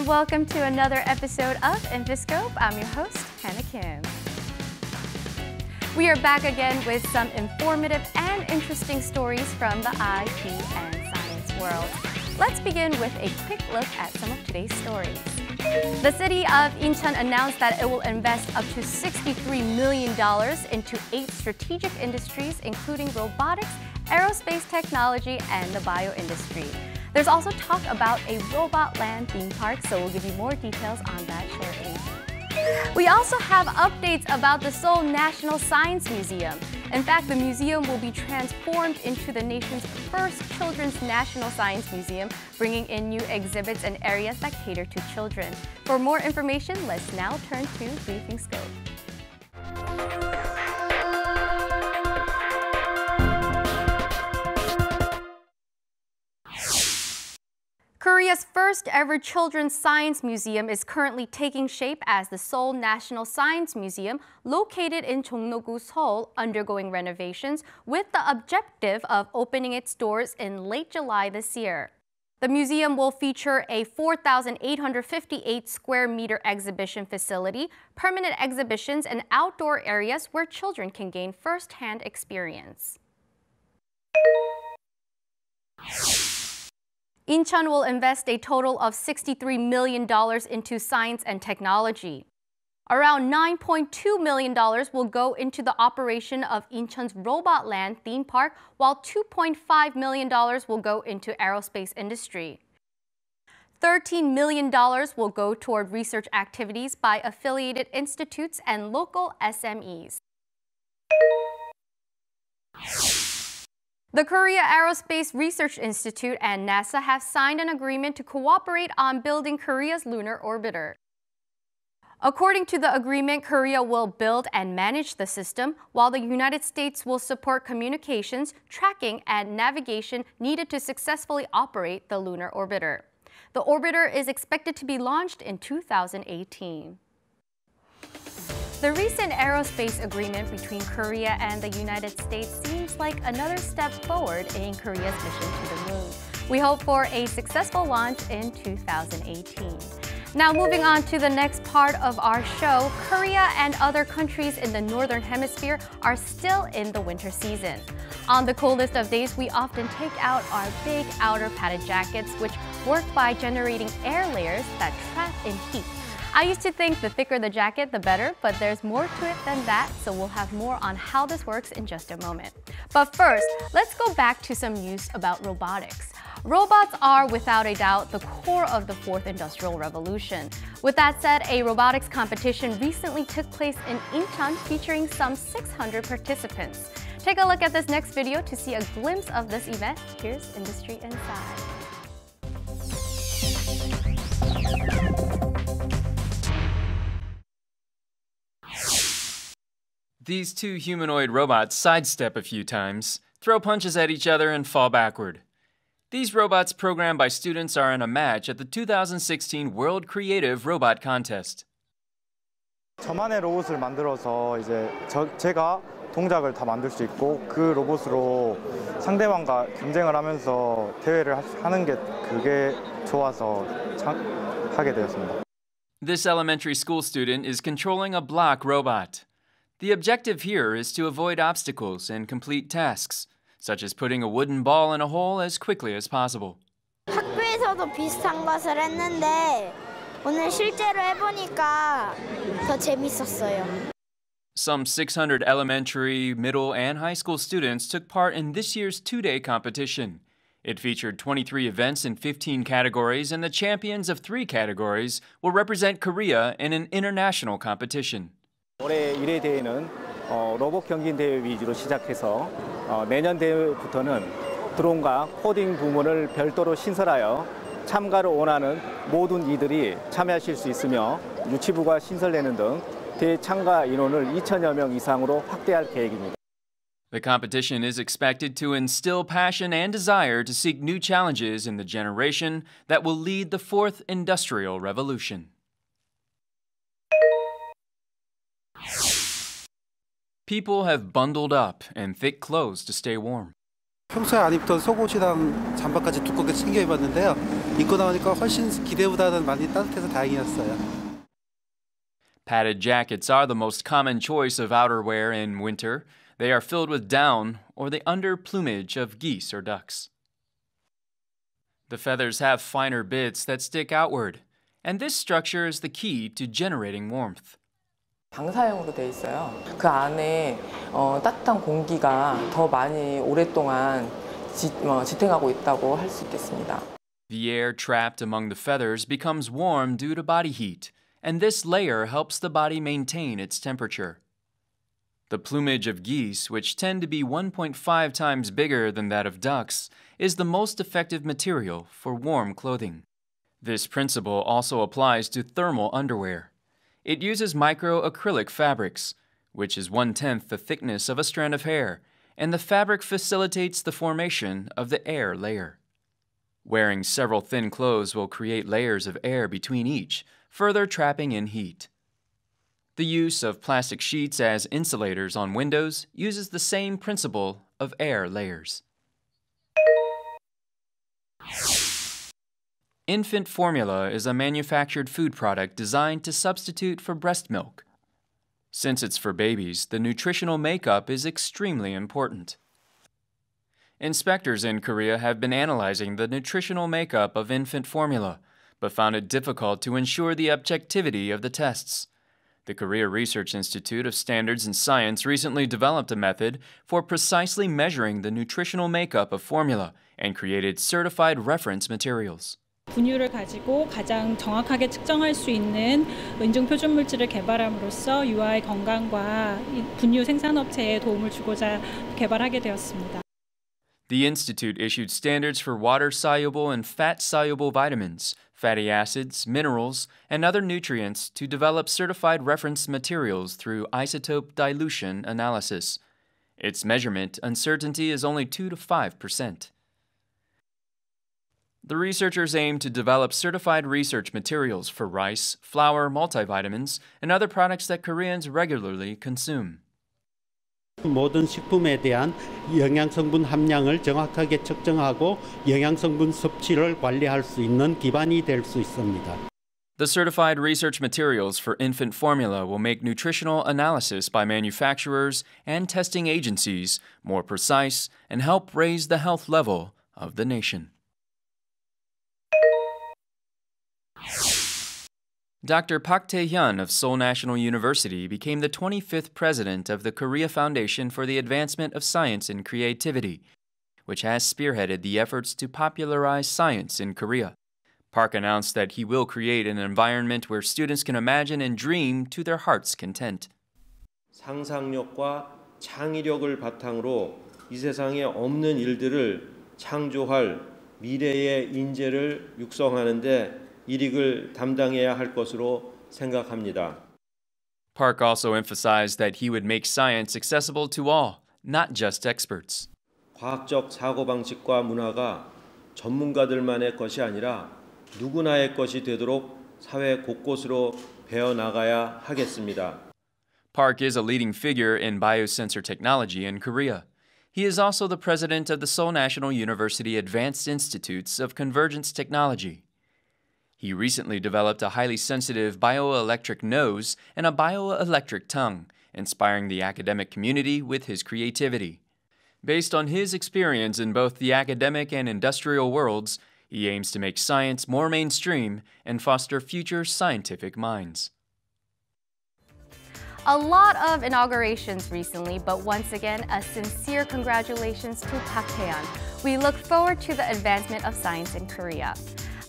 and welcome to another episode of InfoScope. I'm your host, Hannah Kim. We are back again with some informative and interesting stories from the IT and science world. Let's begin with a quick look at some of today's stories. The city of Incheon announced that it will invest up to $63 million into 8 strategic industries, including robotics, aerospace technology, and the bio-industry. There's also talk about a robot land theme park, so we'll give you more details on that shortly. We also have updates about the Seoul National Science Museum. In fact, the museum will be transformed into the nation's first children's national science museum, bringing in new exhibits and areas that cater to children. For more information, let's now turn to Briefing Scope. Korea's first ever children's science museum is currently taking shape as the Seoul National Science Museum, located in Jongno-gu, Seoul, undergoing renovations with the objective of opening its doors in late July this year. The museum will feature a 4,858 square meter exhibition facility, permanent exhibitions, and outdoor areas where children can gain first-hand experience. Incheon will invest a total of $63 million into science and technology. Around $9.2 million will go into the operation of Incheon's Robot Land theme park, while $2.5 million will go into aerospace industry. $13 million will go toward research activities by affiliated institutes and local SMEs. The Korea Aerospace Research Institute and NASA have signed an agreement to cooperate on building Korea's lunar orbiter. According to the agreement, Korea will build and manage the system, while the United States will support communications, tracking, and navigation needed to successfully operate the lunar orbiter. The orbiter is expected to be launched in 2018. The recent aerospace agreement between Korea and the United States seems like another step forward in Korea's mission to the moon. We hope for a successful launch in 2018. Now moving on to the next part of our show, Korea and other countries in the Northern Hemisphere are still in the winter season. On the coldest of days, we often take out our big outer padded jackets, which work by generating air layers that trap in heat. I used to think the thicker the jacket, the better, but there's more to it than that, so we'll have more on how this works in just a moment. But first, let's go back to some news about robotics. Robots are, without a doubt, the core of the fourth industrial revolution. With that said, a robotics competition recently took place in Incheon, featuring some 600 participants. Take a look at this next video to see a glimpse of this event. Here's Industry Inside. These two humanoid robots sidestep a few times, throw punches at each other, and fall backward. These robots programmed by students are in a match at the 2016 World Creative Robot Contest. 저만의 로봇을 만들어서 제가 동작을 다 만들 수 있고 그 로봇으로 상대방과 경쟁을 하면서 대회를 하는 게 그게 좋아서 하게 되었습니다. This elementary school student is controlling a block robot. The objective here is to avoid obstacles and complete tasks, such as putting a wooden ball in a hole as quickly as possible. 학교에서도 비슷한 것을 했는데 오늘 실제로 해보니까 더 재밌었어요. Some 600 elementary, middle, and high school students took part in this year's two-day competition. It featured 23 events in 15 categories, and the champions of 3 categories will represent Korea in an international competition. 올해 1회 대회는 로봇 경기 대회 위주로 시작해서 내년 대회부터는 드론과 코딩 부문을 별도로 신설하여 참가를 원하는 모든 이들이 참여하실 수 있으며 유치부가 신설되는 등 대회 참가 인원을 2,000여 명 이상으로 확대할 계획입니다. The competition is expected to instill passion and desire to seek new challenges in the generation that will lead the fourth industrial revolution. People have bundled up in thick clothes to stay warm. 평소에 안 입던 속옷이랑 잠바까지 두껍게 챙겨 입었는데요. 입고 나오니까 훨씬 기대보다는 많이 따뜻해서 다행이었어요. Padded jackets are the most common choice of outerwear in winter. They are filled with down or the under plumage of geese or ducks. The feathers have finer bits that stick outward, and this structure is the key to generating warmth. 방사형으로 돼 있어요. 그 안에 따뜻한 공기가 더 많이 오랫동안 지탱하고 있다고 할 수 있겠습니다. The air trapped among the feathers becomes warm due to body heat, and this layer helps the body maintain its temperature. The plumage of geese, which tend to be 1.5 times bigger than that of ducks, is the most effective material for warm clothing. This principle also applies to thermal underwear. It uses microacrylic fabrics, which is 1/10 the thickness of a strand of hair, and the fabric facilitates the formation of the air layer. Wearing several thin clothes will create layers of air between each, further trapping in heat. The use of plastic sheets as insulators on windows uses the same principle of air layers. Infant formula is a manufactured food product designed to substitute for breast milk. Since it's for babies, the nutritional makeup is extremely important. Inspectors in Korea have been analyzing the nutritional makeup of infant formula, but found it difficult to ensure the objectivity of the tests. The Korea Research Institute of Standards and Science recently developed a method for precisely measuring the nutritional makeup of formula and created certified reference materials. 분유를 가지고 가장 정확하게 측정할 수 있는 인증 표준 물질을 개발함으로써 유아의 건강과 분유 생산업체에 도움을 주고자 개발하게 되었습니다. The institute issued standards for water-soluble and fat-soluble vitamins, fatty acids, minerals, and other nutrients to develop certified reference materials through isotope dilution analysis. Its measurement uncertainty is only 2 to 5%. The researchers aim to develop certified research materials for rice, flour, multivitamins, and other products that Koreans regularly consume. 모든 식품에 대한 영양성분 함량을 정확하게 측정하고 영양성분 섭취를 관리할 수 있는 기반이 될 수 있습니다. The certified research materials for infant formula will make nutritional analysis by manufacturers and testing agencies more precise and help raise the health level of the nation. Dr. Park Tae-hyun of Seoul National University became the 25th president of the Korea Foundation for the Advancement of Science and Creativity, which has spearheaded the efforts to popularize science in Korea. Park announced that he will create an environment where students can imagine and dream to their heart's content. 상상력과 창의력을 바탕으로 이 세상에 없는 일들을 창조할 미래의 인재를 육성하는 데 일익을 담당해야 할 것으로 생각합니다. Park also emphasized that he would make science accessible to all, not just experts. 과학적 사고방식과 문화가 전문가들만의 것이 아니라 누구나의 것이 되도록 사회 곳곳으로 배어나가야 하겠습니다. Park is a leading figure in biosensor technology in Korea. He is also the president of the Seoul National University Advanced Institutes of Convergence Technology. He recently developed a highly sensitive bioelectric nose and a bioelectric tongue, inspiring the academic community with his creativity. Based on his experience in both the academic and industrial worlds, he aims to make science more mainstream and foster future scientific minds. A lot of inaugurations recently, but once again, a sincere congratulations to Park Tae-hyun. We look forward to the advancement of science in Korea.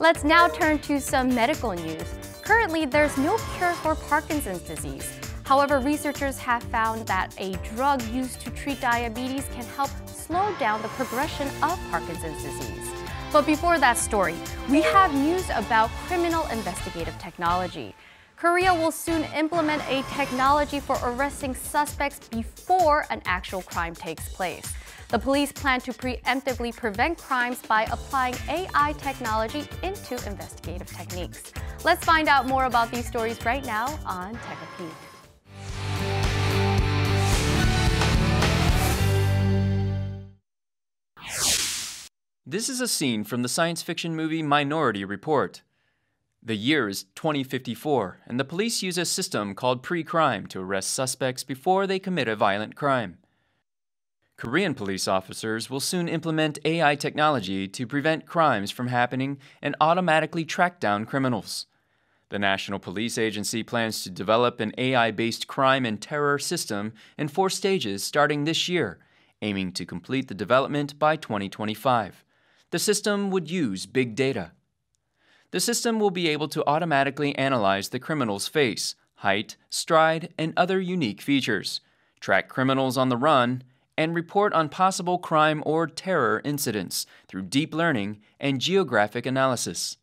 Let's now turn to some medical news. Currently, there's no cure for Parkinson's disease. However, researchers have found that a drug used to treat diabetes can help slow down the progression of Parkinson's disease. But before that story, we have news about criminal investigative technology. Korea will soon implement a technology for arresting suspects before an actual crime takes place. The police plan to preemptively prevent crimes by applying AI technology into investigative techniques. Let's find out more about these stories right now on Tech a Peek. This is a scene from the science fiction movie Minority Report. The year is 2054, and the police use a system called pre-crime to arrest suspects before they commit a violent crime. Korean police officers will soon implement AI technology to prevent crimes from happening and automatically track down criminals. The National Police Agency plans to develop an AI-based crime and terror system in 4 stages starting this year, aiming to complete the development by 2025. The system would use big data. The system will be able to automatically analyze the criminal's face, height, stride, and other unique features, track criminals on the run, and report on possible crime or terror incidents through deep learning and geographic analysis.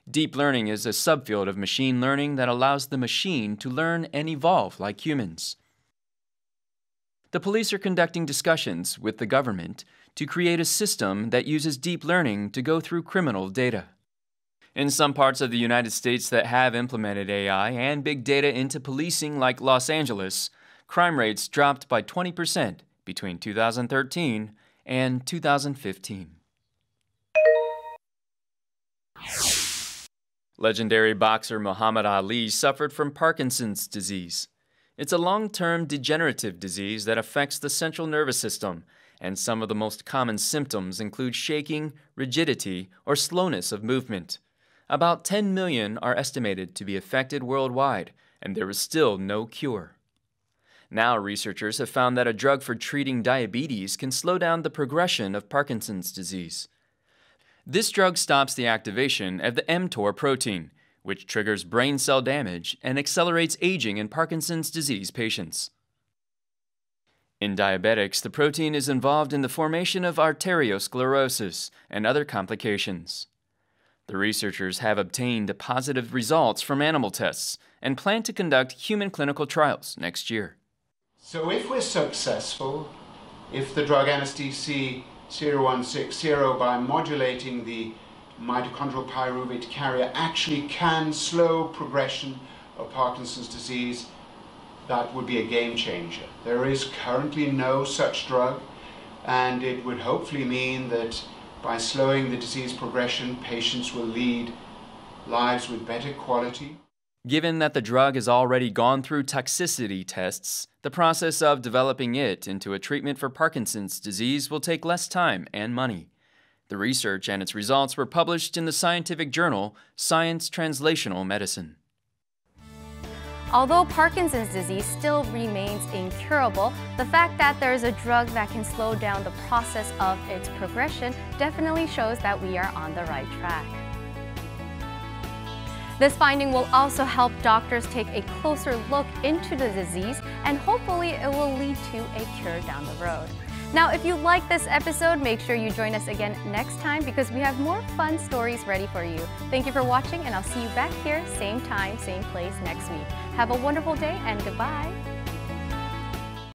Deep learning is a subfield of machine learning that allows the machine to learn and evolve like humans. The police are conducting discussions with the government to create a system that uses deep learning to go through criminal data. In some parts of the United States that have implemented AI and big data into policing, like Los Angeles, crime rates dropped by 20% between 2013 and 2015. Legendary boxer Muhammad Ali suffered from Parkinson's disease. It's a long-term degenerative disease that affects the central nervous system, and some of the most common symptoms include shaking, rigidity, or slowness of movement. About 10 million are estimated to be affected worldwide, and there is still no cure. Now, researchers have found that a drug for treating diabetes can slow down the progression of Parkinson's disease. This drug stops the activation of the mTOR protein, which triggers brain cell damage and accelerates aging in Parkinson's disease patients. In diabetics, the protein is involved in the formation of arteriosclerosis and other complications. The researchers have obtained positive results from animal tests and plan to conduct human clinical trials next year. So if we're successful, if the drug NSDC-0160 by modulating the mitochondrial pyruvate carrier actually can slow progression of Parkinson's disease, that would be a game changer. There is currently no such drug, and it would hopefully mean that by slowing the disease progression, patients will lead lives with better quality. Given that the drug has already gone through toxicity tests, the process of developing it into a treatment for Parkinson's disease will take less time and money. The research and its results were published in the scientific journal Science Translational Medicine. Although Parkinson's disease still remains incurable, the fact that there is a drug that can slow down the process of its progression definitely shows that we are on the right track. This finding will also help doctors take a closer look into the disease, and hopefully it will lead to a cure down the road. Now, if you like this episode, make sure you join us again next time because we have more fun stories ready for you. Thank you for watching, and I'll see you back here, same time, same place next week. Have a wonderful day and goodbye.